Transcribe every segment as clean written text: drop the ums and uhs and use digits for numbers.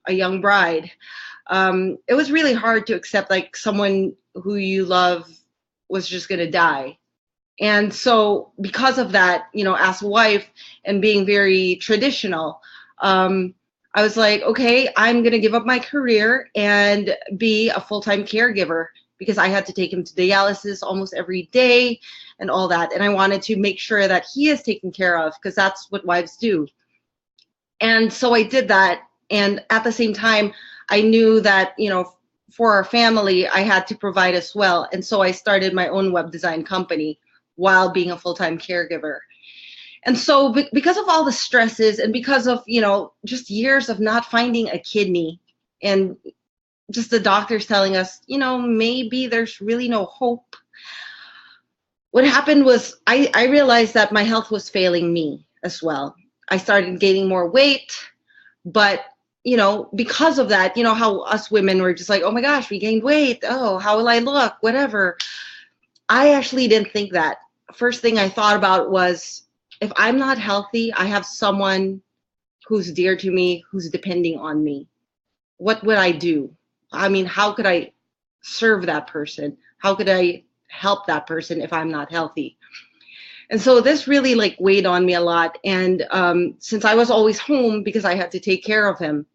a young bride, it was really hard to accept like someone who you love was just going to die. And so because of that, as a wife and being very traditional, I was like, okay, I'm going to give up my career and be a full-time caregiver because I had to take him to dialysis almost every day and all that. And I wanted to make sure that he is taken care of because that's what wives do. And so I did that. And at the same time, I knew that, for our family, I had to provide as well. And so I started my own web design company while being a full-time caregiver. And so because of all the stresses and because of, just years of not finding a kidney and just the doctors telling us, maybe there's really no hope. What happened was I realized that my health was failing me as well. I started gaining more weight, but because of that, how us women were just like, oh my gosh, we gained weight. Oh, how will I look? Whatever. I actually didn't think that. First thing I thought about was if I'm not healthy, I have someone who's dear to me, who's depending on me. What would I do? I mean, how could I serve that person? How could I help that person if I'm not healthy? And so this really like weighed on me a lot. And since I was always home because I had to take care of him,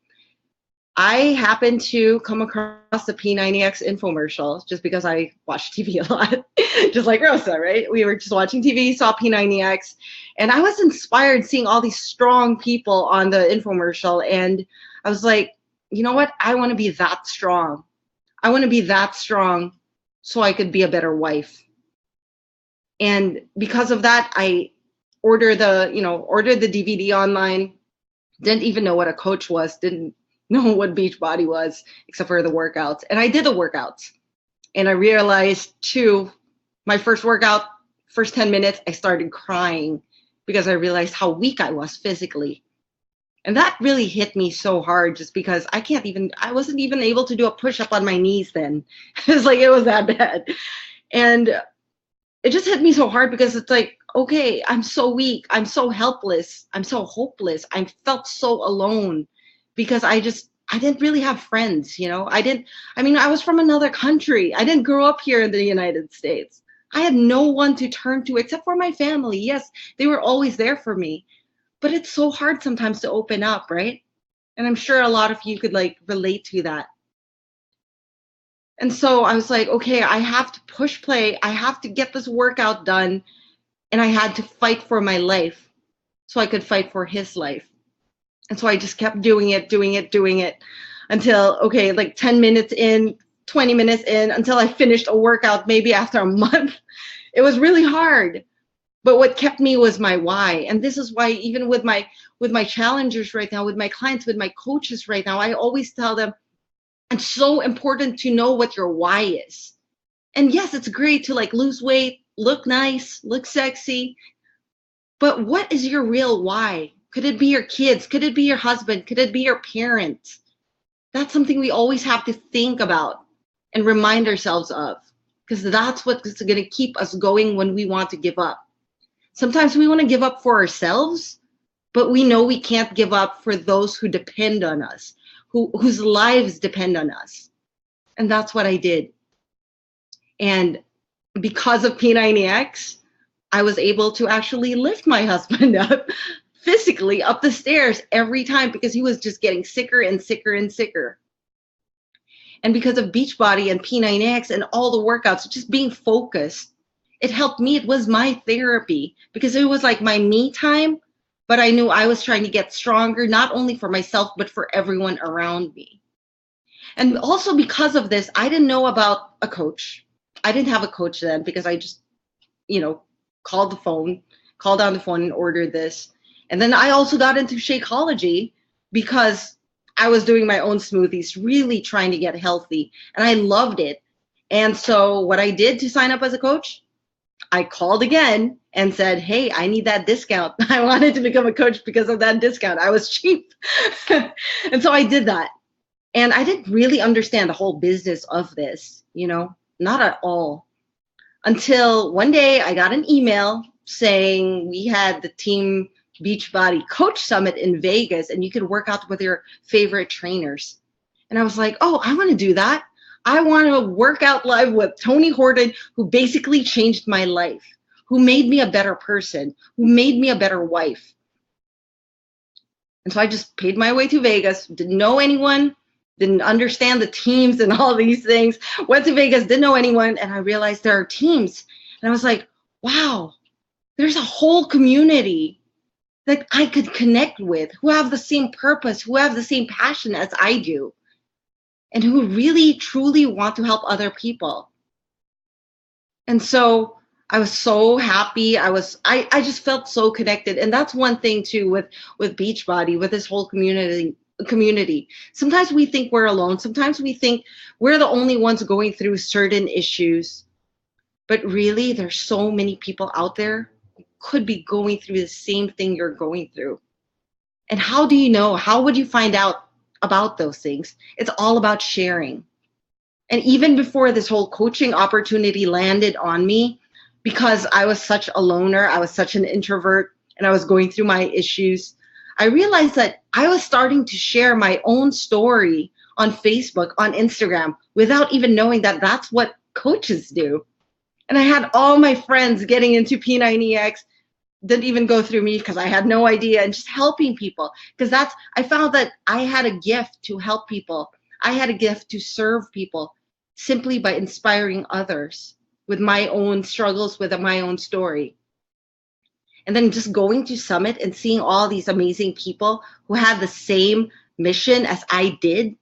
I happened to come across the P90X infomercial just because I watch TV a lot, just like Rosa, right? We were just watching TV, saw P90X, and I was inspired seeing all these strong people on the infomercial. And I was like, you know what? I want to be that strong. I want to be that strong so I could be a better wife. And because of that, I ordered the DVD online. Didn't even know what a coach was. Didn't know what Beachbody was, except for the workouts. And I did the workouts. And I realized too, my first workout, first 10 minutes, I started crying because I realized how weak I was physically. And that really hit me so hard just because I wasn't even able to do a push-up on my knees then. It was that bad. And it just hit me so hard because it's like, okay, I'm so weak. I'm so helpless. I'm so hopeless. I felt so alone because I didn't really have friends, I was from another country. I didn't grow up here in the United States. I had no one to turn to except for my family. Yes, they were always there for me, but it's so hard sometimes to open up, right? And I'm sure a lot of you could like relate to that. And so I was like, okay, I have to push play. I have to get this workout done. And I had to fight for my life so I could fight for his life. And so I just kept doing it until, okay, like 10 minutes in, 20 minutes in, until I finished a workout maybe after a month. It was really hard. But what kept me was my why. And this is why even with my challengers right now, with my clients, with my coaches right now, I always tell them, it's so important to know what your why is. And yes, it's great to like lose weight, look nice, look sexy. But what is your real why? Could it be your kids? Could it be your husband? Could it be your parents? That's something we always have to think about and remind ourselves of, because that's what's going to keep us going when we want to give up. Sometimes we want to give up for ourselves, but we know we can't give up for those who depend on us, whose lives depend on us. And that's what I did. And because of P90X, I was able to actually lift my husband up physically up the stairs every time because he was just getting sicker and sicker and sicker. And because of Beachbody and P90X and all the workouts, just being focused, it helped me. It was my therapy because it was like my me time, but I knew I was trying to get stronger, not only for myself, but for everyone around me. And also because of this, I didn't know about a coach. I didn't have a coach then because I just, called down the phone and ordered this. And then I also got into Shakeology because I was doing my own smoothies, really trying to get healthy. And I loved it. And so what I did to sign up as a coach, I called again and said, hey, I need that discount. I wanted to become a coach because of that discount. I was cheap. And so I did that. And I didn't really understand the whole business of this, not at all. Until one day I got an email saying we had the team Beachbody Coach Summit in Vegas, and you could work out with your favorite trainers. And I was like, oh, I want to do that. I want to work out live with Tony Horton, who basically changed my life, who made me a better person, who made me a better wife. And so I just paid my way to Vegas, didn't know anyone, didn't understand the teams and all these things. Went to Vegas, didn't know anyone, and I realized there are teams. And I was like, wow, there's a whole community that I could connect with, who have the same purpose, who have the same passion as I do, and who really, truly want to help other people. And so I was so happy. I just felt so connected. And that's one thing too with Beachbody, with this whole community. Sometimes we think we're alone. Sometimes we think we're the only ones going through certain issues. But really, there's so many people out there who could be going through the same thing you're going through. And how do you know? How would you find out about those things? It's all about sharing. And even before this whole coaching opportunity landed on me, because I was such a loner, I was such an introvert, and I was going through my issues, I realized that I was starting to share my own story on Facebook, on Instagram, without even knowing that that's what coaches do. And I had all my friends getting into P90X, didn't even go through me because I had no idea, and just helping people. Because I found that I had a gift to help people. I had a gift to serve people simply by inspiring others with my own struggles, with my own story. And then just going to Summit and seeing all these amazing people who had the same mission as I did,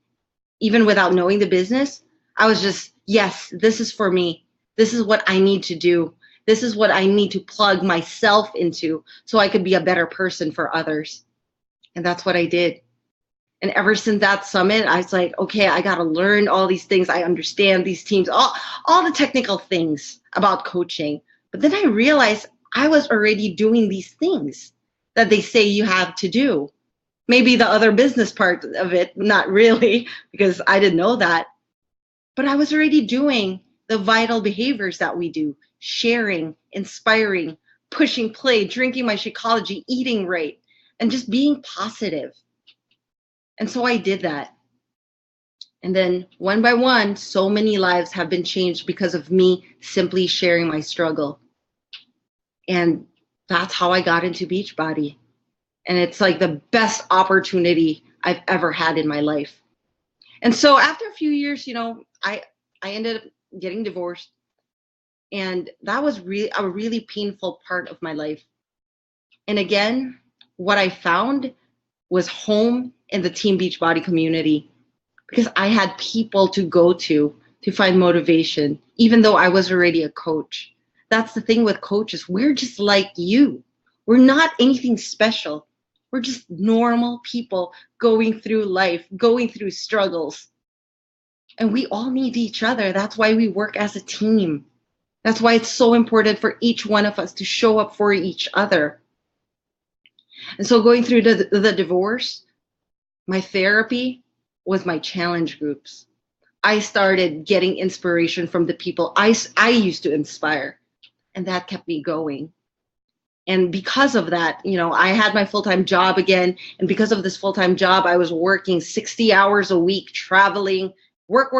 even without knowing the business, I was just, yes, this is for me. This is what I need to do. This is what I need to plug myself into so I could be a better person for others. And that's what I did. And ever since that summit, I was like, okay, I got to learn all these things. I understand these teams, all the technical things about coaching. But then I realized I was already doing these things that they say you have to do. Maybe the other business part of it, not really, because I didn't know that. But I was already doing the vital behaviors that we do: sharing, inspiring, pushing play, drinking my Shakeology, eating right, and just being positive. And so I did that. And then one by one, so many lives have been changed because of me simply sharing my struggle. And that's how I got into Beachbody. And it's like the best opportunity I've ever had in my life. And so after a few years, I ended up getting divorced. And that was really a really painful part of my life. And again, what I found was home in the Team Beachbody community, because I had people to go to find motivation, even though I was already a coach. That's the thing with coaches. We're just like you. We're not anything special. We're just normal people going through life, going through struggles. And we all need each other. That's why we work as a team. That's why it's so important for each one of us to show up for each other. And so going through the divorce, my therapy was my challenge groups. I started getting inspiration from the people I used to inspire, and that kept me going. And because of that, I had my full-time job again. And because of this full-time job, I was working 60 hours a week, traveling, work.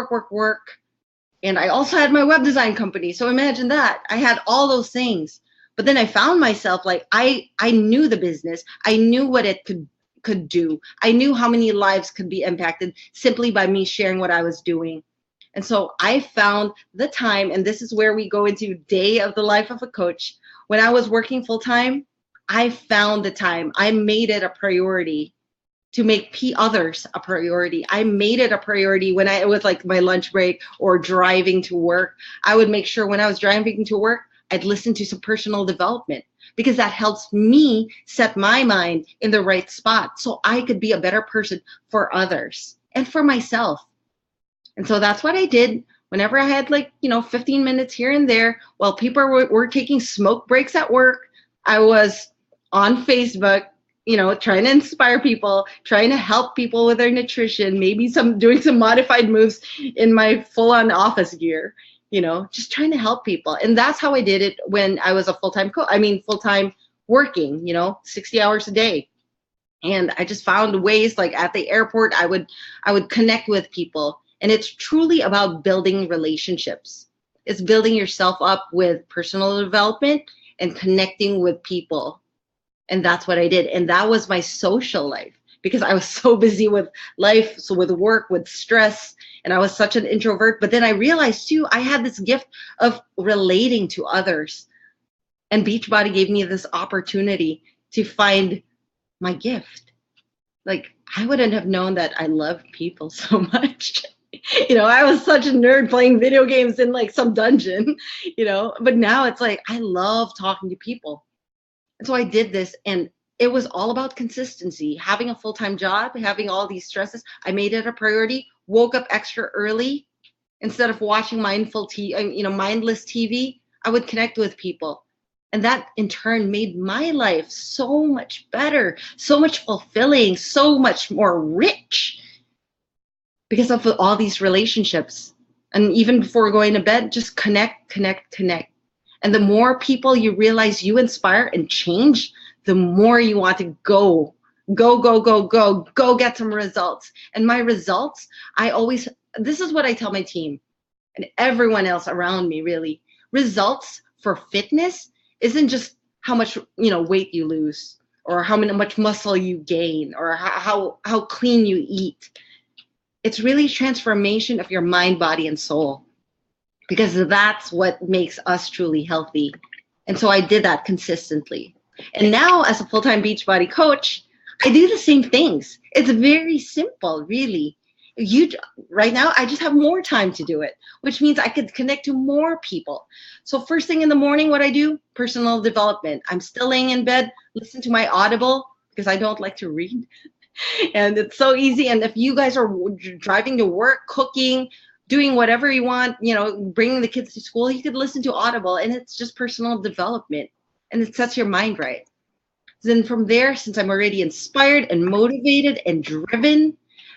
And I also had my web design company. So imagine that. I had all those things. But then I found myself like, I knew the business. I knew what it could do. I knew how many lives could be impacted simply by me sharing what I was doing. And so I found the time, and this is where we go into day of the life of a coach. When I was working full time, I found the time. I made it a priority to make others a priority. I made it a priority when it was like my lunch break or driving to work. I would make sure when I was driving to work, I'd listen to some personal development, because that helps me set my mind in the right spot so I could be a better person for others and for myself. And so that's what I did. Whenever I had 15 minutes here and there, while people were taking smoke breaks at work, I was on Facebook, trying to inspire people, trying to help people with their nutrition, maybe doing some modified moves in my full-on office gear, just trying to help people. And that's how I did it when I was a full-time working, 60 hours a day. And I just found ways, like at the airport, I would connect with people. And it's truly about building relationships. It's building yourself up with personal development and connecting with people. And that's what I did. And that was my social life, because I was so busy with life, so with work, with stress, and I was such an introvert. But then I realized too, I had this gift of relating to others. And Beachbody gave me this opportunity to find my gift. Like, I wouldn't have known that I loved people so much. I was such a nerd playing video games in like some dungeon, but now it's like, I love talking to people. And so I did this, and it was all about consistency, having a full-time job, having all these stresses. I made it a priority, woke up extra early. Instead of watching mindless TV, I would connect with people. And that in turn made my life so much better, so much fulfilling, so much more rich because of all these relationships. And even before going to bed, just connect. And the more people you realize you inspire and change, the more you want to go get some results. And my results, this is what I tell my team and everyone else around me, really. Results for fitness isn't just how much weight you lose, or how much muscle you gain, or how clean you eat. It's really transformation of your mind, body, and soul, because that's what makes us truly healthy. And so I did that consistently. And now, as a full-time Beachbody coach, I do the same things. It's very simple, really. Right now, I just have more time to do it, which means I could connect to more people. So first thing in the morning, what I do, personal development. I'm still laying in bed, listen to my Audible, because I don't like to read. And it's so easy. And if you guys are driving to work, cooking, doing whatever you want, bringing the kids to school, you could listen to Audible, and it's just personal development, and it sets your mind right. Then from there, since I'm already inspired and motivated and driven,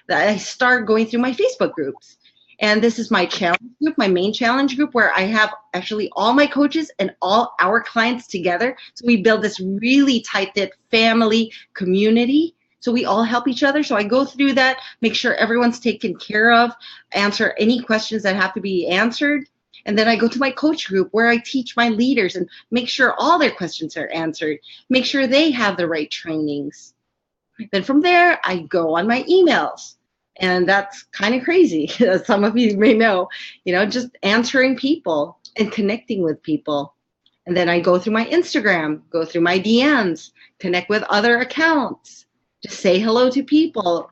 that I start going through my Facebook groups. And this is my challenge group, my main challenge group, where I have actually all my coaches and all our clients together. So we build this really tight-knit family community. So we all help each other. So I go through that, make sure everyone's taken care of, answer any questions that have to be answered. And then I go to my coach group, where I teach my leaders and make sure all their questions are answered, make sure they have the right trainings. Then from there, I go on my emails. And that's kind of crazy, as some of you may know, just answering people and connecting with people. And then I go through my Instagram, go through my DMs, connect with other accounts, just say hello to people,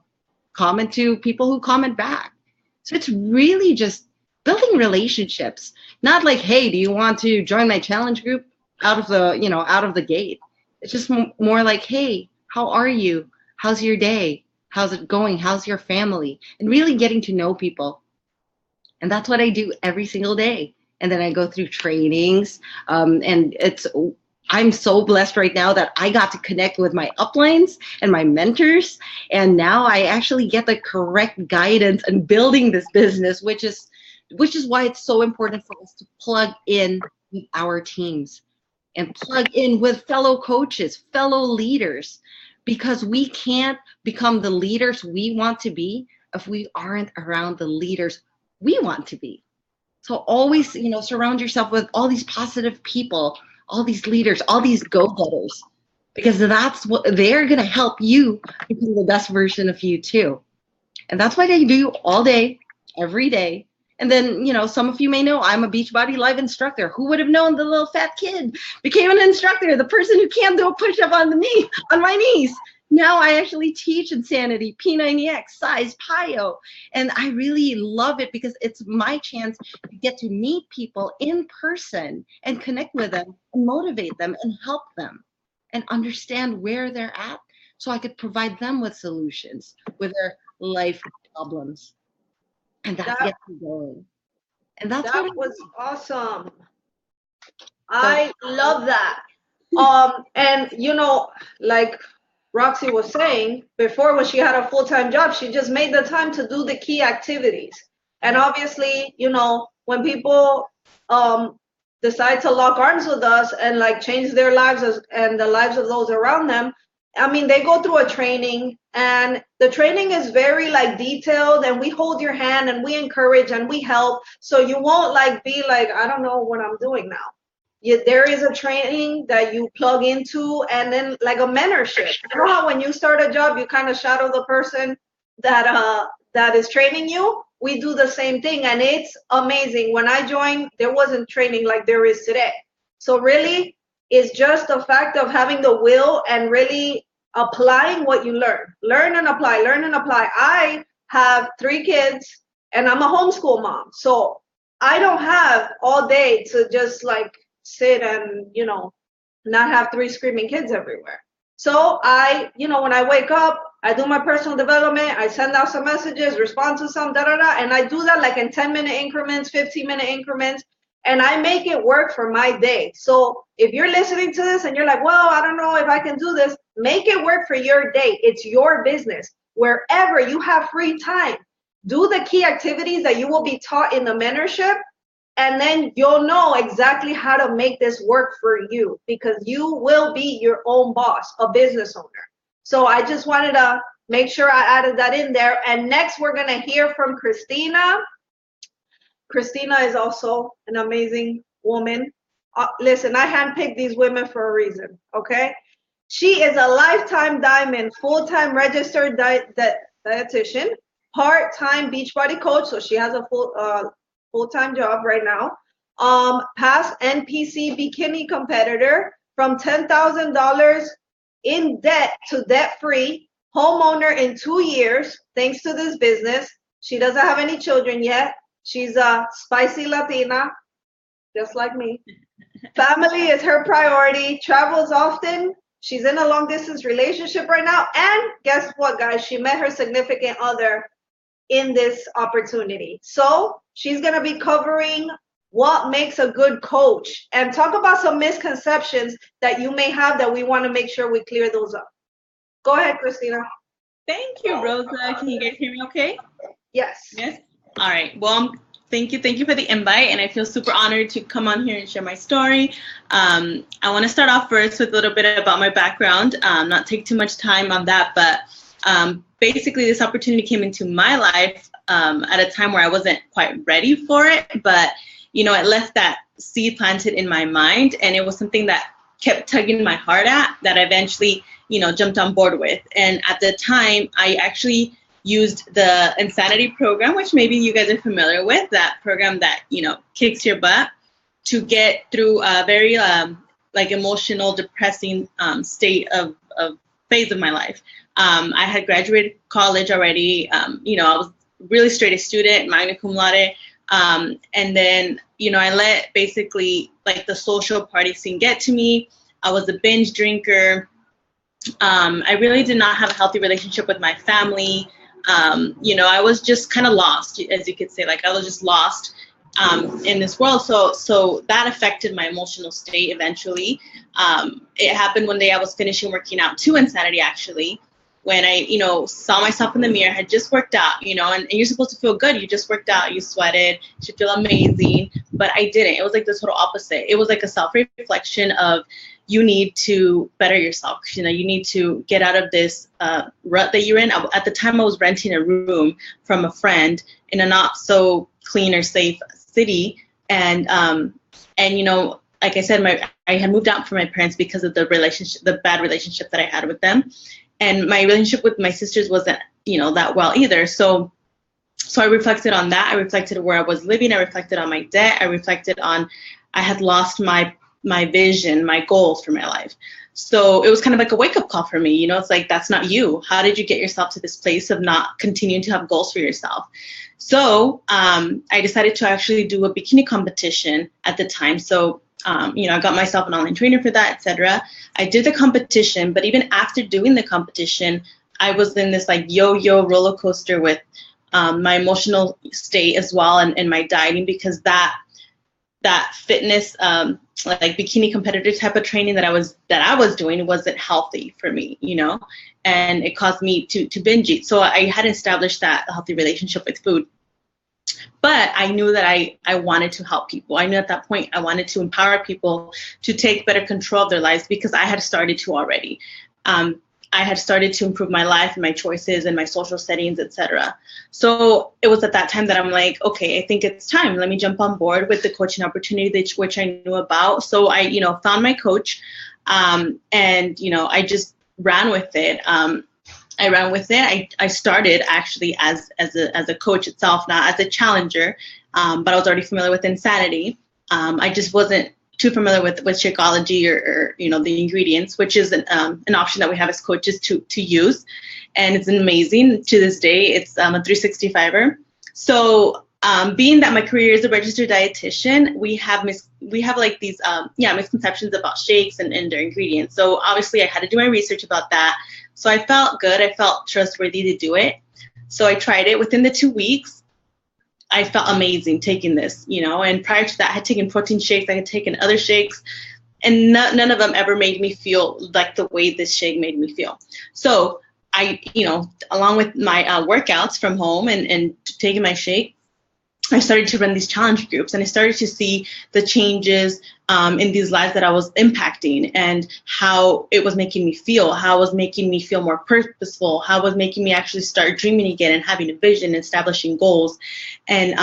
comment to people who comment back. So it's really just building relationships, not like, hey, do you want to join my challenge group out of the gate? It's just more like, hey, how are you? How's your day? How's it going? How's your family? And really getting to know people. And that's what I do every single day. And then I go through trainings. And I'm so blessed right now that I got to connect with my uplines and my mentors. And now I actually get the correct guidance in building this business, which is why it's so important for us to plug in with our teams and plug in with fellow coaches, fellow leaders, because we can't become the leaders we want to be if we aren't around the leaders we want to be. So always, surround yourself with all these positive people, all these leaders, all these go-getters, because that's what they're going to help you become the best version of you too. And that's what I do all day, every day. And then, some of you may know I'm a Beachbody Live instructor. Who would have known the little fat kid became an instructor, the person who can't do a push-up on my knees. Now I actually teach Insanity, P90X, Size, PiYo. And I really love it because it's my chance to get to meet people in person and connect with them and motivate them and help them and understand where they're at, so I could provide them with solutions with their life problems. And that gets me going. And that was awesome. I love that. And like Roxy was saying before, when she had a full-time job, she just made the time to do the key activities. And obviously, when people decide to lock arms with us and like change their lives and the lives of those around them. I mean, they go through a training, and the training is very like detailed, and we hold your hand and we encourage and we help. So you won't like be like, I don't know what I'm doing now. There is a training that you plug into, and then like a mentorship. You know how when you start a job, you kind of shadow the person that is training you? We do the same thing, and it's amazing. When I joined, there wasn't training like there is today. So really, it's just the fact of having the will and really applying what you learn. Learn and apply, learn and apply. I have 3 kids, and I'm a homeschool mom. So I don't have all day to just like sit and, you know, not have 3 screaming kids everywhere. So I, you know, when I wake up, I do my personal development, I send out some messages, respond to some, and I do that like in 10-minute increments, 15-minute increments, and I make it work for my day. So if you're listening to this and you're like, well, I don't know if I can do this, make it work for your day. It's your business. Wherever you have free time, do the key activities that you will be taught in the mentorship, and then you'll know exactly how to make this work for you, because you will be your own boss, a business owner. So I just wanted to make sure I added that in there. And next, we're going to hear from Christina. Christina is also an amazing woman. Listen, I handpicked these women for a reason, okay? She is a lifetime diamond, full-time registered dietitian, part-time Beachbody coach, so she has a full-time job right now. Past NPC bikini competitor, from $10,000 in debt to debt-free, homeowner in 2 years, thanks to this business. She doesn't have any children yet. She's a spicy Latina, just like me. Family is her priority, travels often. She's in a long-distance relationship right now. And guess what, guys? She met her significant other in this opportunity. So she's going to be covering what makes a good coach and talk about some misconceptions that you may have that we want to make sure we clear those up. Go ahead, Christina. Thank you, Rosa. Can you guys hear me okay? Yes. Yes. All right. Well, thank you for the invite, and I feel super honored to come on here and share my story. I want to start off first with a little bit about my background, not take too much time on that, but basically this opportunity came into my life at a time where I wasn't quite ready for it, but you know, it left that seed planted in my mind, and it was something that kept tugging my heart at, that I eventually, you know, jumped on board with. And at the time, I actually used the Insanity program, which maybe you guys are familiar with, that program that, you know, kicks your butt, to get through a very like emotional, depressing state of phase of my life. I had graduated college already. You know, I was really straight A student, magna cum laude. And then, you know, I let basically like the social party scene get to me. I was a binge drinker. I really did not have a healthy relationship with my family. You know, I was just kind of lost, as you could say, like I was just lost in this world. So that affected my emotional state eventually. It happened one day I was finishing working out to Insanity, actually, when I, you know, saw myself in the mirror, had just worked out, you know, and you're supposed to feel good. You just worked out, you sweated, you should feel amazing, but I didn't. It was like the total opposite. It was like a self-reflection of, you need to better yourself. You know, you need to get out of this rut that you're in. At the time, I was renting a room from a friend in a not so clean or safe city, and you know, like I said, I had moved out from my parents because of the bad relationship that I had with them. And my relationship with my sisters wasn't, you know, that well either. So I reflected on that. I reflected where I was living. I reflected on my debt. I reflected on, I had lost my vision, my goals for my life. So it was kind of like a wake-up call for me. You know, it's like, that's not you. How did you get yourself to this place of not continuing to have goals for yourself? So I decided to actually do a bikini competition at the time. So you know, I got myself an online trainer for that, etc. I did the competition, but even after doing the competition, I was in this like yo-yo roller coaster with my emotional state as well, and my dieting, because that fitness like bikini competitor type of training that I was doing wasn't healthy for me, you know, and it caused me to binge eat. So I had established that healthy relationship with food. But I knew that I wanted to help people. I knew at that point I wanted to empower people to take better control of their lives, because I had started to already. I had started to improve my life and my choices and my social settings, etc. So it was at that time that I'm like, okay, I think it's time. Let me jump on board with the coaching opportunity, which I knew about. So I, found my coach, and, I just ran with it. I ran with it. I started actually as a coach itself, not as a challenger, but I was already familiar with Insanity. I just wasn't too familiar with Shakeology or the ingredients, which is an option that we have as coaches to use, and it's amazing to this day. It's a 365er. So being that my career is a registered dietitian, we have like these misconceptions about shakes and their ingredients. So obviously I had to do my research about that. So I felt good. I felt trustworthy to do it. So I tried it. Within the 2 weeks, I felt amazing taking this, and prior to that, I had taken protein shakes. I had taken other shakes, and none of them ever made me feel like the way this shake made me feel. So I, along with my workouts from home and taking my shake, I started to run these challenge groups, and I started to see the changes in these lives that I was impacting, and how it was making me feel, how it was making me feel more purposeful, how it was making me actually start dreaming again and having a vision, establishing goals. And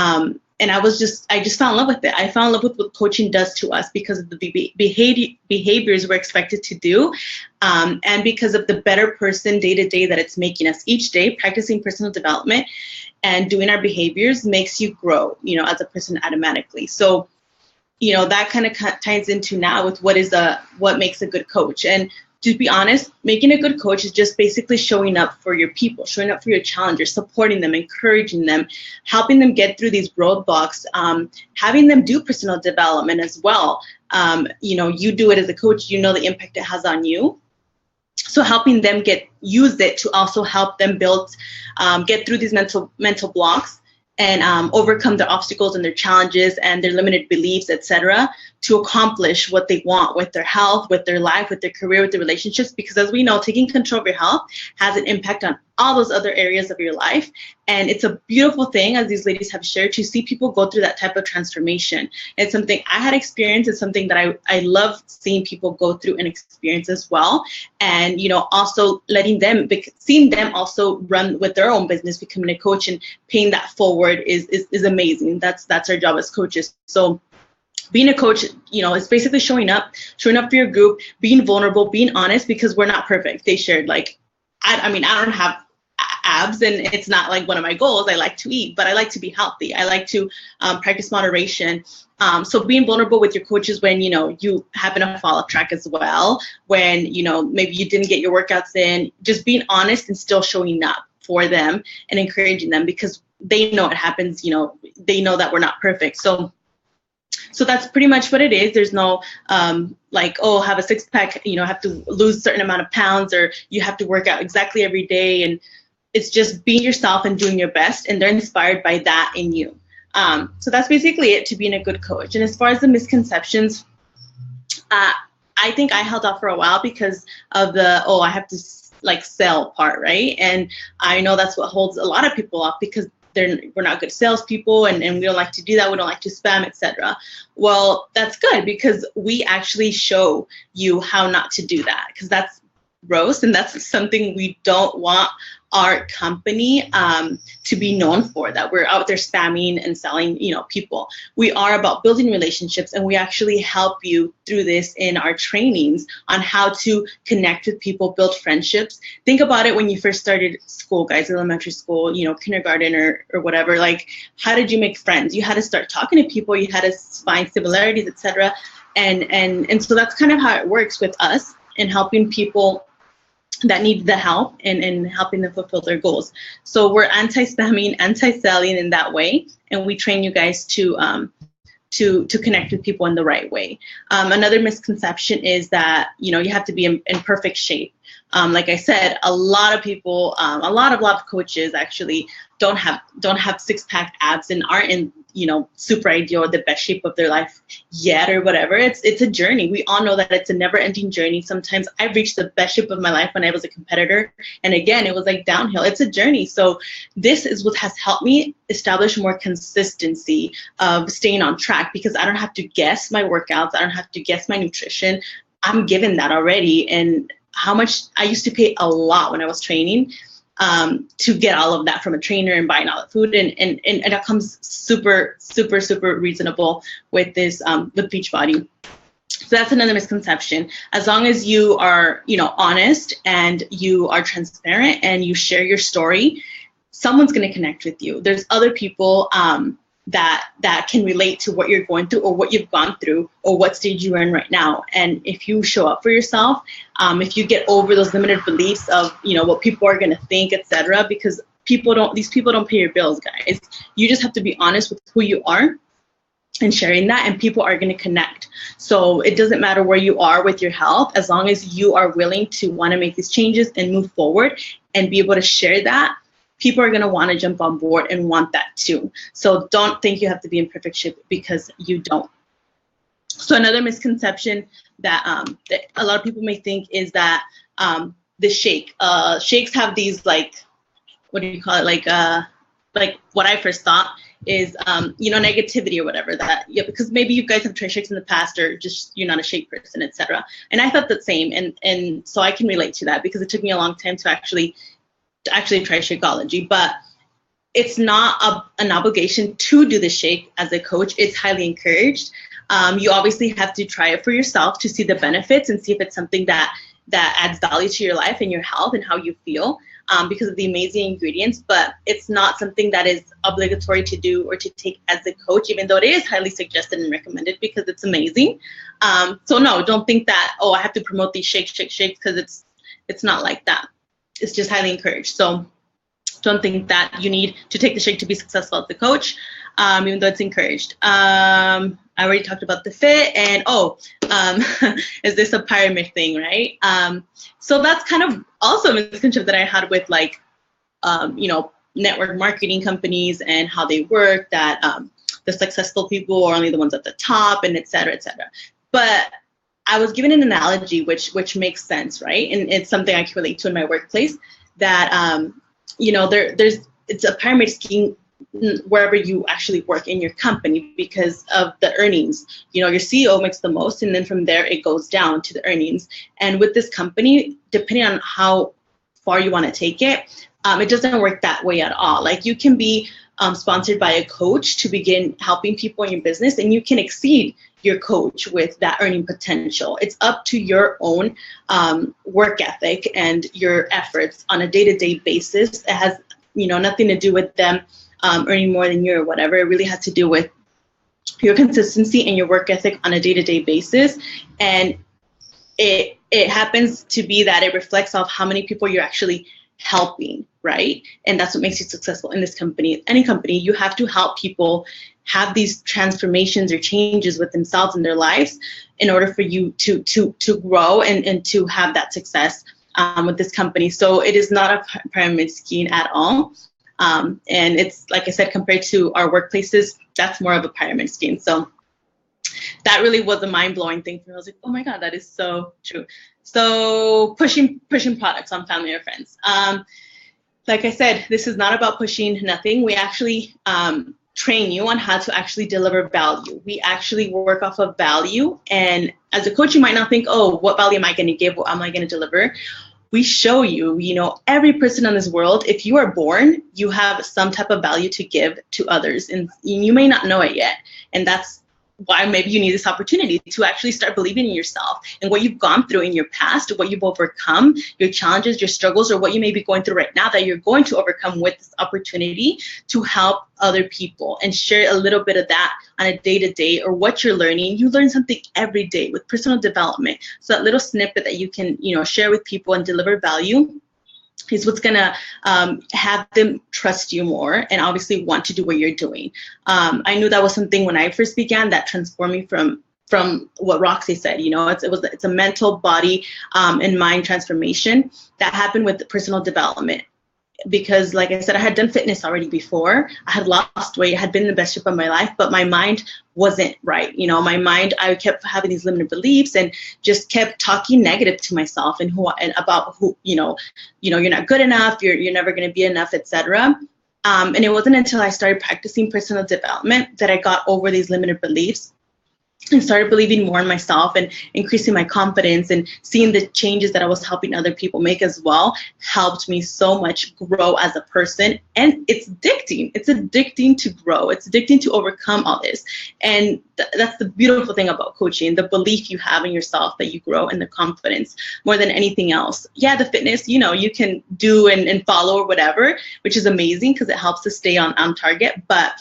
I just fell in love with it. I fell in love with what coaching does to us because of the behaviors we're expected to do, and because of the better person day to day that it's making us each day. Practicing personal development and doing our behaviors makes you grow, as a person automatically. So, that kind of ties into now with what makes a good coach. And to be honest, making a good coach is just basically showing up for your people, showing up for your challengers, supporting them, encouraging them, helping them get through these roadblocks, having them do personal development as well. You do it as a coach, the impact it has on you. So helping them use it to also help them get through these mental blocks and overcome their obstacles and their challenges and their limited beliefs, etc., to accomplish what they want with their health, with their life, with their career, with their relationships. Because as we know, taking control of your health has an impact on all those other areas of your life. And it's a beautiful thing, as these ladies have shared, to see people go through that type of transformation. It's something I had experienced. It's something that I love seeing people go through and experience as well. And, also seeing them also run with their own business, becoming a coach and paying that forward is amazing. That's our job as coaches. So being a coach, is basically showing up for your group, being vulnerable, being honest, because we're not perfect. They shared, like, I don't have abs, and it's not like one of my goals. I like to eat, but I like to be healthy. I like to practice moderation. So being vulnerable with your coaches when, you happen to fall off track as well, when, maybe you didn't get your workouts in, just being honest and still showing up for them and encouraging them, because they know it happens, they know that we're not perfect. So that's pretty much what it is. There's no have a six pack, have to lose a certain amount of pounds, or you have to work out exactly every day. And it's just being yourself and doing your best, and they're inspired by that in you. So that's basically it to being a good coach. And as far as the misconceptions, I think I held off for a while because of I have to sell part, right? And I know that's what holds a lot of people off, because we're not good salespeople, and we don't like to do that. We don't like to spam, etc. Well, that's good, because we actually show you how not to do that, because that's gross, and that's something we don't want our company to be known for, that we're out there spamming and selling, people. We are about building relationships, and we actually help you through this in our trainings on how to connect with people, build friendships. Think about it when you first started school, guys, elementary school, kindergarten or whatever. Like, how did you make friends? You had to start talking to people. You had to find similarities, etc. And so that's kind of how it works with us in helping people that need the help and helping them fulfill their goals. So we're anti-spamming, anti-selling in that way, and we train you guys to connect with people in the right way. Another misconception is that you have to be in perfect shape. Like I said, a lot of people, a lot of coaches actually don't have six-pack abs and aren't in, super ideal or the best shape of their life yet or whatever. It's a journey. We all know that it's a never-ending journey. Sometimes I've reached the best shape of my life when I was a competitor, and again, it was like downhill. It's a journey. So this is what has helped me establish more consistency of staying on track, because I don't have to guess my workouts. I don't have to guess my nutrition. I'm given that already. And how much I used to pay a lot when I was training to get all of that from a trainer and buying all the food, and it comes super reasonable with this with Beachbody. So that's another misconception. As long as you are honest and you are transparent and you share your story, someone's going to connect with you. There's other people that can relate to what you're going through or what you've gone through or what stage you're in right now. And if you show up for yourself, if you get over those limited beliefs of, what people are going to think, etc., because these people don't pay your bills, guys. You just have to be honest with who you are and sharing that, and people are going to connect. So it doesn't matter where you are with your health, as long as you are willing to want to make these changes and move forward and be able to share that, people are going to want to jump on board and want that too. So don't think you have to be in perfect shape, because you don't. So another misconception that a lot of people may think is that the shakes have these, like, what do you call it? Like what I first thought is, negativity or whatever, that, because maybe you guys have tried shakes in the past, or just you're not a shake person, etc. And I thought the same. And so I can relate to that, because it took me a long time to actually try Shakeology. But it's not an obligation to do the shake as a coach. It's highly encouraged. You obviously have to try it for yourself to see the benefits and see if it's something that adds value to your life and your health and how you feel, because of the amazing ingredients. But it's not something that is obligatory to do or to take as a coach, even though it is highly suggested and recommended because it's amazing. So no, don't think that, I have to promote these shakes, because it's not like that. It's just highly encouraged. So don't think that you need to take the shake to be successful as a coach, even though it's encouraged. I already talked about the fit, and is this a pyramid thing, right? So that's kind of also a misconception that I had with, like, network marketing companies and how they work, that the successful people are only the ones at the top, and et cetera, et cetera. But I was given an analogy which makes sense, right? And it's something I can relate to in my workplace, that it's a pyramid scheme wherever you actually work in your company, because of the earnings. Your CEO makes the most, and then from there it goes down to the earnings. And with this company, depending on how far you want to take it, it doesn't work that way at all. Like, you can be sponsored by a coach to begin helping people in your business, and you can exceed your coach with that earning potential. It's up to your own work ethic and your efforts on a day-to-day basis. It has nothing to do with them earning more than you or whatever. It really has to do with your consistency and your work ethic on a day-to-day basis. And it happens to be that it reflects off how many people you're actually helping, right? And that's what makes you successful in this company. Any company, you have to help people have these transformations or changes with themselves in their lives in order for you to grow and to have that success with this company. So it is not a pyramid scheme at all. And it's, like I said, compared to our workplaces, that's more of a pyramid scheme. So that really was a mind-blowing thing for me. I was like, oh my God, that is so true. So pushing products on family or friends. Like I said, this is not about pushing nothing. We actually train you on how to actually deliver value. We actually work off of value. And as a coach, you might not think, what value am I going to give? What am I going to deliver? We show you, every person on this world, if you are born, you have some type of value to give to others. And you may not know it yet. And that's why maybe you need this opportunity to actually start believing in yourself and what you've gone through in your past, what you've overcome, your challenges, your struggles, or what you may be going through right now that you're going to overcome with this opportunity to help other people and share a little bit of that on a day-to-day, or what you're learning. You learn something every day with personal development. So that little snippet that you can, share with people and deliver value is what's going to have them trust you more and obviously want to do what you're doing. I knew that was something when I first began that transformed me from from what Roxy said. It's a mental, body, and mind transformation that happened with personal development. Because like I said, I had done fitness already before. I had lost weight, I had been in the best shape of my life, but my mind wasn't right. My mind, I kept having these limited beliefs and just kept talking negative to myself and about who, you're not good enough, you're never going to be enough, etc. And it wasn't until I started practicing personal development that I got over these limited beliefs and started believing more in myself and increasing my confidence, and seeing the changes that I was helping other people make as well helped me so much grow as a person. And it's addicting. It's addicting to grow. It's addicting to overcome all this. And that's the beautiful thing about coaching, the belief you have in yourself that you grow, and the confidence more than anything else. Yeah, the fitness, you can do and follow or whatever, which is amazing because it helps to stay on target. But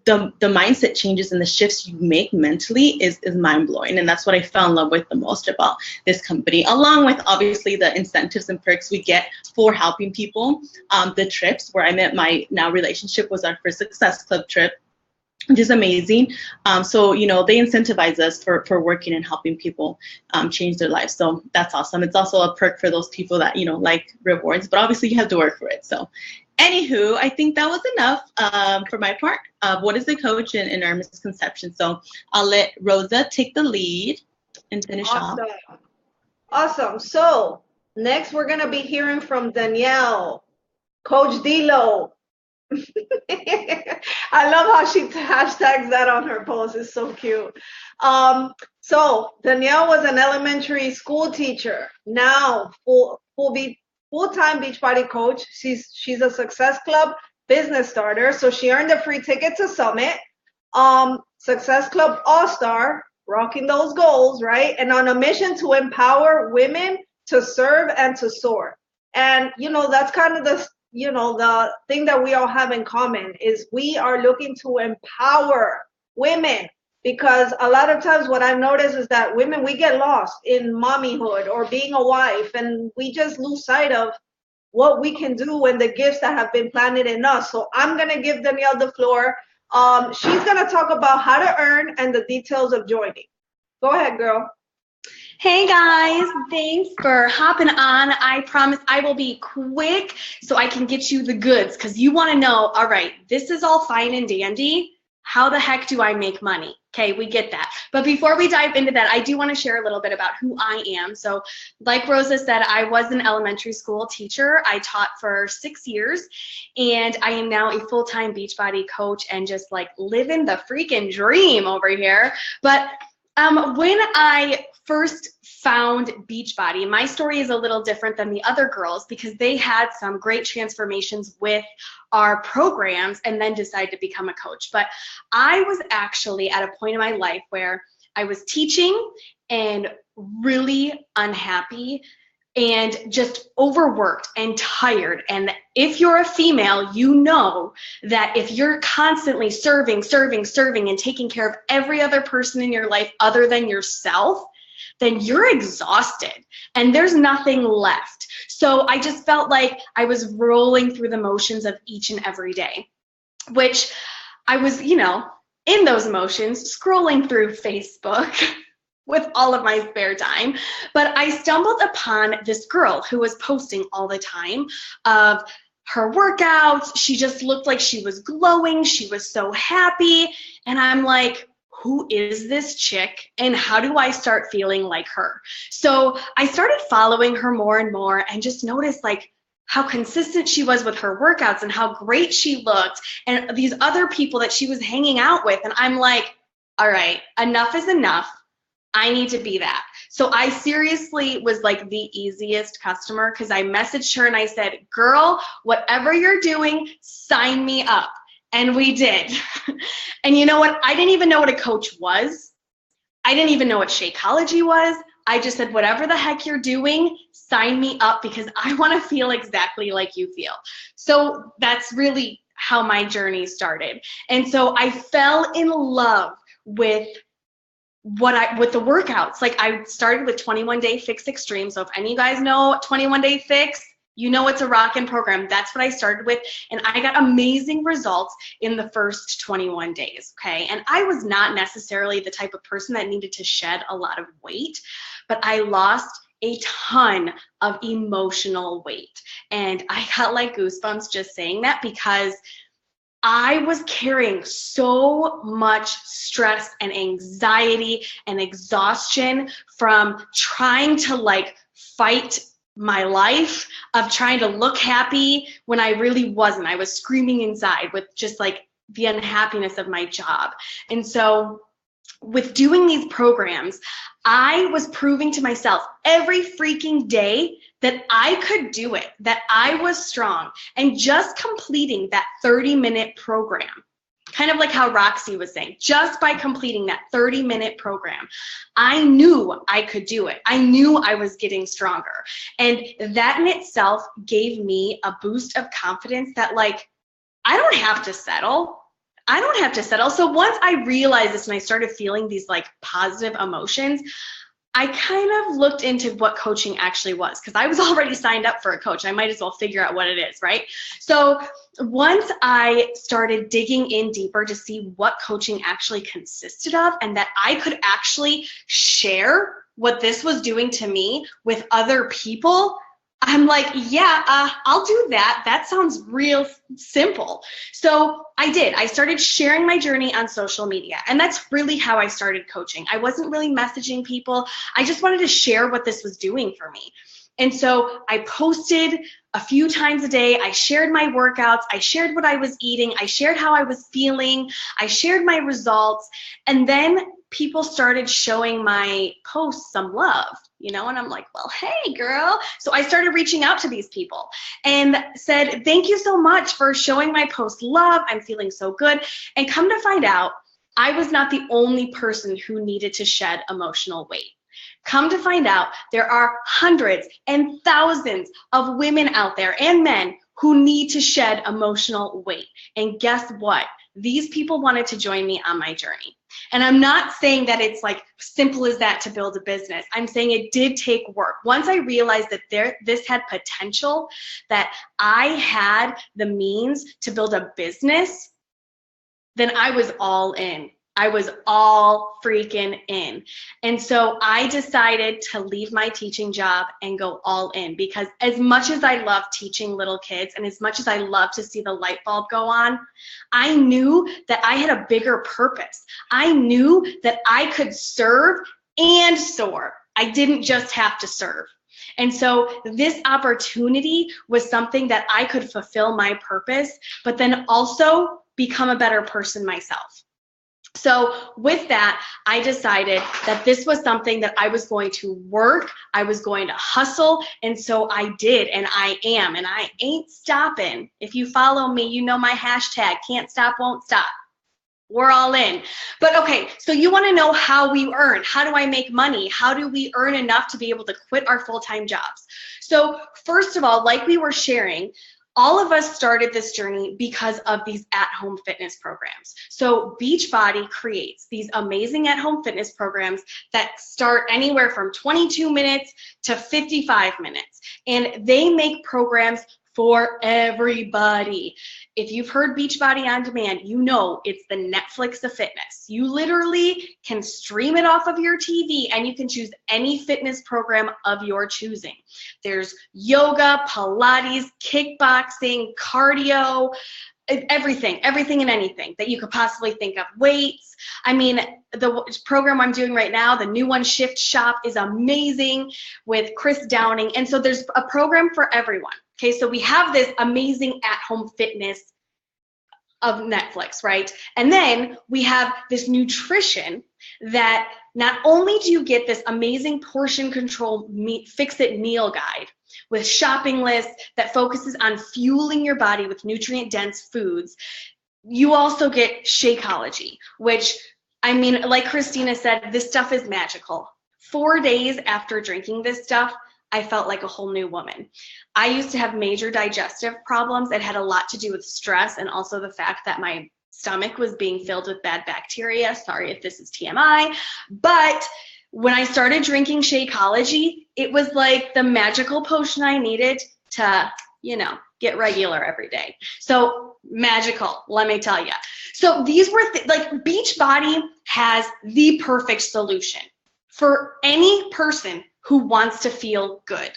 the mindset changes and the shifts you make mentally is mind-blowing. And that's what I fell in love with the most about this company, along with obviously the incentives and perks we get for helping people. The trips where I met my now relationship was our first Success Club trip, which is amazing. So, they incentivize us for working and helping people change their lives. So that's awesome. It's also a perk for those people that, like rewards, but obviously you have to work for it. So anywho, I think that was enough for my part of what is a coach and our misconception. So I'll let Rosa take the lead and finish off. Awesome. So next we're going to be hearing from Danielle, Coach D-Lo. I love how she hashtags that on her post. It's so cute. So Danielle was an elementary school teacher, now full-time Beachbody coach. She's a Success Club business starter, so she earned a free ticket to Summit. Success Club All-Star, rocking those goals, right? And on a mission to empower women to serve and to soar. And that's kind of the thing that we all have in common is we are looking to empower women, because a lot of times what I've noticed is that women, we get lost in mommyhood or being a wife, and we just lose sight of what we can do and the gifts that have been planted in us. So I'm going to give Danielle the floor. She's going to talk about how to earn and the details of joining. Go ahead, girl. Hey guys, thanks for hopping on. I promise I will be quick so I can get you the goods, because you want to know, all right, this is all fine and dandy. How the heck do I make money? Okay, we get that. But before we dive into that, I do want to share a little bit about who I am. So like Rosa said, I was an elementary school teacher. I taught for 6 years, and I am now a full-time Beachbody coach and just like living the freaking dream over here. But when I first found Beachbody, my story is a little different than the other girls because they had some great transformations with our programs and then decided to become a coach. But I was actually at a point in my life where I was teaching and really unhappy and just overworked and tired. And if you're a female, you know that if you're constantly serving and taking care of every other person in your life other than yourself, then you're exhausted and there's nothing left. So I just felt like I was rolling through the motions of each and every day, which I was, in those motions, scrolling through Facebook with all of my spare time. But I stumbled upon this girl who was posting all the time of her workouts. She just looked like she was glowing. She was so happy. And I'm like, who is this chick and how do I start feeling like her? So I started following her more and more and just noticed like how consistent she was with her workouts and how great she looked and these other people that she was hanging out with. And I'm like, all right, enough is enough. I need to be that. So I seriously was like the easiest customer because I messaged her and I said, girl, whatever you're doing, sign me up. And we did. And you know what? I didn't even know what a coach was. I didn't even know what Shakeology was. I just said, whatever the heck you're doing, sign me up because I want to feel exactly like you feel. So that's really how my journey started. And so I fell in love with with the workouts. Like I started with 21 Day Fix Extreme. So if any of you guys know 21 Day Fix, You know it's a rockin' program. That's what I started with, and I got amazing results in the first 21 days, okay? And I was not necessarily the type of person that needed to shed a lot of weight, but I lost a ton of emotional weight. And I got like goosebumps just saying that, because I was carrying so much stress and anxiety and exhaustion from trying to like fight my life, of trying to look happy when I really wasn't. I was screaming inside with just like the unhappiness of my job. And so with doing these programs, I was proving to myself every freaking day that I could do it, that I was strong. And just completing that 30-minute program, kind of like how Roxy was saying, just by completing that 30-minute program, I knew I could do it. I knew I was getting stronger. And that in itself gave me a boost of confidence that like, I don't have to settle. I don't have to settle. So once I realized this and I started feeling these like positive emotions, I kind of looked into what coaching actually was, because I was already signed up for a coach. I might as well figure out what it is, right? So once I started digging in deeper to see what coaching actually consisted of, and that I could actually share what this was doing to me with other people, I'm like, yeah, I'll do that. That sounds real simple. So I did. I started sharing my journey on social media. And that's really how I started coaching. I wasn't really messaging people. I just wanted to share what this was doing for me. And so I posted a few times a day. I shared my workouts. I shared what I was eating. I shared how I was feeling. I shared my results. And then people started showing my posts some love, you know, and I'm like, well, hey, girl. So I started reaching out to these people and said, thank you so much for showing my post love. I'm feeling so good. And come to find out, I was not the only person who needed to shed emotional weight. Come to find out, there are hundreds and thousands of women out there and men who need to shed emotional weight. And guess what? These people wanted to join me on my journey. And I'm not saying that it's like simple as that to build a business. I'm saying it did take work. Once I realized that this had potential, that I had the means to build a business, then I was all in. I was all freaking in. And so I decided to leave my teaching job and go all in, because as much as I love teaching little kids and as much as I love to see the light bulb go on, I knew that I had a bigger purpose. I knew that I could serve and soar. I didn't just have to serve. And so this opportunity was something that I could fulfill my purpose, but then also become a better person myself. So with that, I decided that this was something that I was going to work, I was going to hustle, and so I did, and I am, and I ain't stopping. If you follow me, you know my hashtag, can't stop, won't stop. We're all in. But okay, so you want to know how we earn. How do I make money? How do we earn enough to be able to quit our full-time jobs? So first of all, like we were sharing, all of us started this journey because of these at-home fitness programs. So Beachbody creates these amazing at-home fitness programs that start anywhere from 22 minutes to 55 minutes. And they make programs for everybody. If you've heard Beachbody On Demand, you know it's the Netflix of fitness. You literally can stream it off of your TV and you can choose any fitness program of your choosing. There's yoga, Pilates, kickboxing, cardio, everything and anything that you could possibly think of. Weights. I mean, the program I'm doing right now, the new one, Shift Shop, is amazing with Chris Downing. And so there's a program for everyone. Okay, so we have this amazing at-home fitness of Netflix, right? And then we have this nutrition that not only do you get this amazing portion control fix-it meal guide with shopping lists that focuses on fueling your body with nutrient-dense foods, you also get Shakeology, which, I mean, like Christina said, this stuff is magical. 4 days after drinking this stuff, I felt like a whole new woman. I used to have major digestive problems. It had a lot to do with stress and also the fact that my stomach was being filled with bad bacteria. Sorry if this is TMI. But when I started drinking Shakeology, it was like the magical potion I needed to, get regular every day. So magical, let me tell you. So these were like Beachbody has the perfect solution for any person who wants to feel good.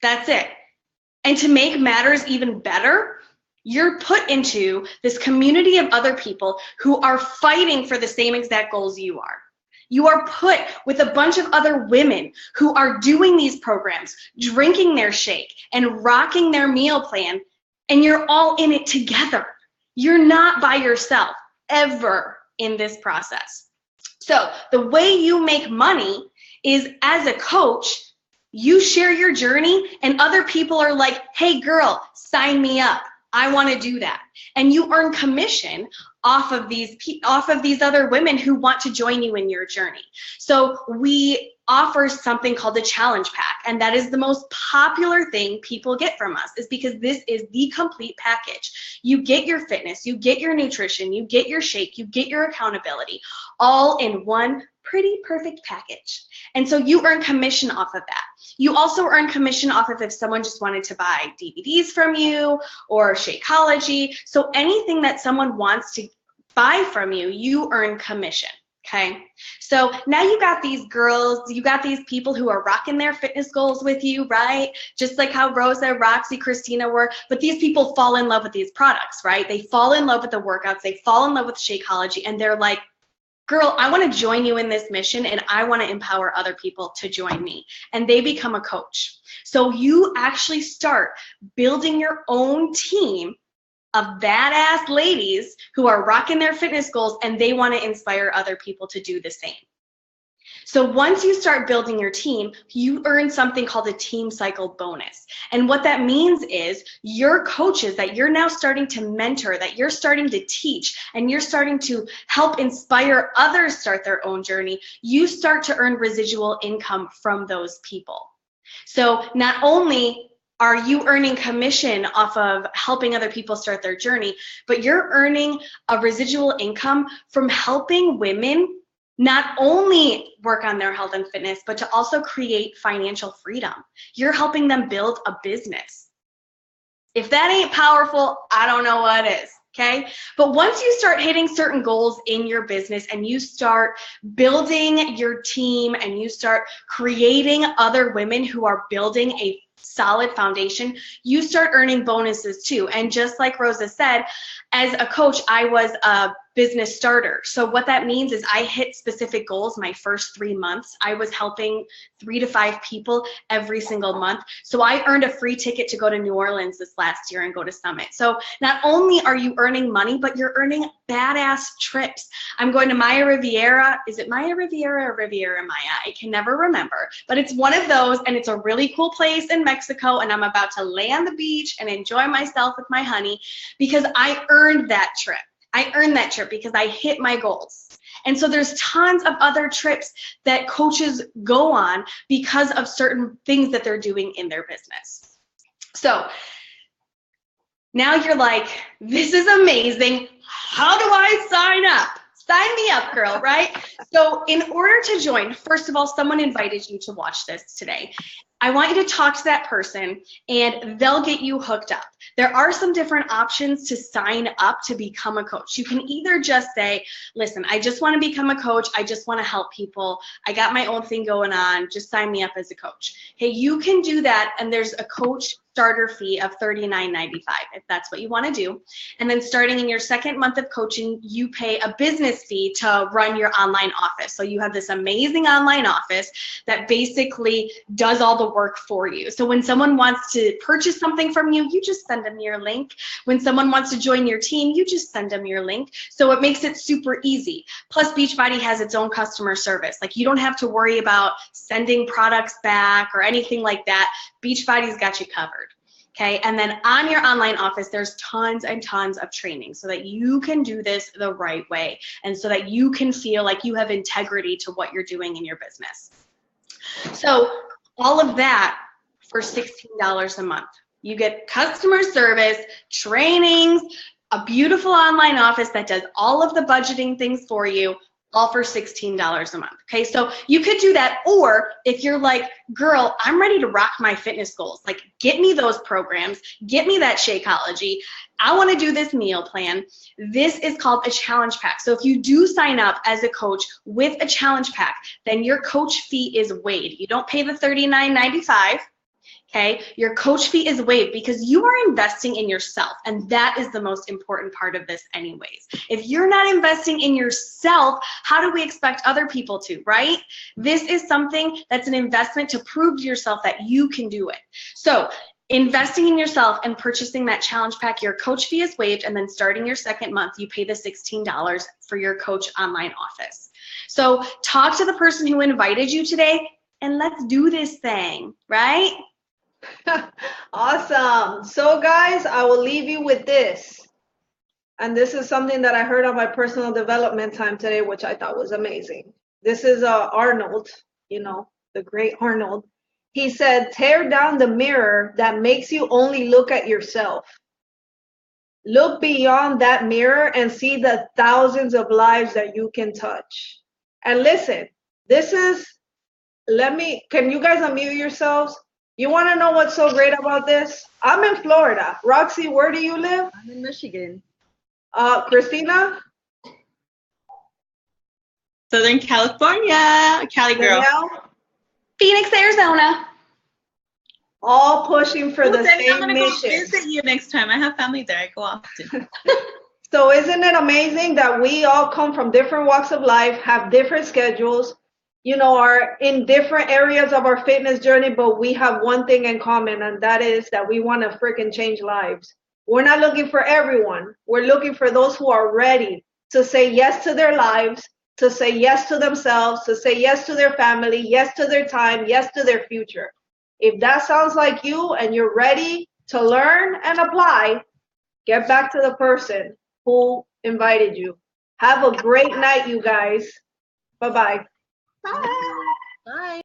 That's it. And to make matters even better, you're put into this community of other people who are fighting for the same exact goals you are. You are put with a bunch of other women who are doing these programs, drinking their shake and rocking their meal plan, and you're all in it together. You're not by yourself ever in this process. So the way you make money is as a coach, you share your journey and other people are like, hey girl, sign me up. I want to do that. And you earn commission off of these other women who want to join you in your journey. So we offer something called the challenge pack, and that is the most popular thing people get from us, is because this is the complete package. You get your fitness, you get your nutrition, you get your shake, you get your accountability, all in one pretty perfect package. And so you earn commission off of that. You also earn commission off of if someone just wanted to buy DVDs from you or Shakeology. So anything that someone wants to buy from you, you earn commission. Okay, so now you got these girls, you got these people who are rocking their fitness goals with you, right? Just like how Rosa, Roxy, Christina were, but these people fall in love with these products, right? They fall in love with the workouts, they fall in love with Shakeology, and they're like, girl, I want to join you in this mission and I want to empower other people to join me. And they become a coach. So you actually start building your own team of badass ladies who are rocking their fitness goals and they want to inspire other people to do the same. So once you start building your team, you earn something called a team cycle bonus. And what that means is your coaches that you're now starting to mentor, that you're starting to teach, and you're starting to help inspire others start their own journey, you start to earn residual income from those people. So not only are you earning commission off of helping other people start their journey, but you're earning a residual income from helping women not only work on their health and fitness, but to also create financial freedom. You're helping them build a business. If that ain't powerful, I don't know what is, okay? But once you start hitting certain goals in your business and you start building your team and you start creating other women who are building a solid foundation, you start earning bonuses too. And just like Rosa said, as a coach, I was a business starter. So what that means is I hit specific goals my first 3 months. I was helping 3 to 5 people every single month. So I earned a free ticket to go to New Orleans this last year and go to Summit. So not only are you earning money, but you're earning badass trips. I'm going to Maya Riviera. Is it Maya Riviera or Riviera Maya? I can never remember, but it's one of those, and it's a really cool place in Mexico, and I'm about to lay on the beach and enjoy myself with my honey because I earned that trip. I earned that trip because I hit my goals. And so there's tons of other trips that coaches go on because of certain things that they're doing in their business. So now you're like, this is amazing. How do I sign up? Sign me up, girl, right? So in order to join, first of all, someone invited you to watch this today. I want you to talk to that person and they'll get you hooked up. There are some different options to sign up to become a coach. You can either just say, listen, I just want to become a coach. I just want to help people. I got my own thing going on. Just sign me up as a coach. Hey, you can do that. And there's a coach starter fee of $39.95 if that's what you want to do. And then starting in your second month of coaching, you pay a business fee to run your online office. So you have this amazing online office that basically does all the work for you. So when someone wants to purchase something from you, you just send them your link. When someone wants to join your team, you just send them your link. So it makes it super easy. Plus Beachbody has its own customer service. Like you don't have to worry about sending products back or anything like that. Beachbody's got you covered. Okay, and then on your online office, there's tons and tons of training so that you can do this the right way and so that you can feel like you have integrity to what you're doing in your business. So all of that for $16 a month. You get customer service, trainings, a beautiful online office that does all of the budgeting things for you, all for $16 a month. Okay, so you could do that. Or if you're like, girl, I'm ready to rock my fitness goals, like get me those programs, get me that Shakeology. I want to do this meal plan. This is called a challenge pack. So if you do sign up as a coach with a challenge pack, then your coach fee is waived. You don't pay the $39.95. Okay, your coach fee is waived because you are investing in yourself, and that is the most important part of this anyways. If you're not investing in yourself, how do we expect other people to, right? This is something that's an investment to prove to yourself that you can do it. So investing in yourself and purchasing that challenge pack, your coach fee is waived, and then starting your second month, you pay the $16 for your coach online office. So talk to the person who invited you today, and let's do this thing, right? Awesome. So guys, I will leave you with this. And this is something that I heard on my personal development time today, which I thought was amazing. This is Arnold, the great Arnold. He said, tear down the mirror that makes you only look at yourself. Look beyond that mirror and see the thousands of lives that you can touch. And listen, can you guys unmute yourselves? You want to know what's so great about this? I'm in Florida. Roxy, where do you live? I'm in Michigan. Christina? Southern California, Cali girl. Danielle? Phoenix, Arizona. All pushing for the Then I'm same gonna go mission. visit you next time. I have family there. I go often. So isn't it amazing that we all come from different walks of life, have different schedules, are in different areas of our fitness journey, but we have one thing in common, and that is that we want to freaking change lives. We're not looking for everyone. We're looking for those who are ready to say yes to their lives, to say yes to themselves, to say yes to their family, yes to their time, yes to their future. If that sounds like you and you're ready to learn and apply, get back to the person who invited you. Have a great night, you guys. Bye-bye. Bye. Bye.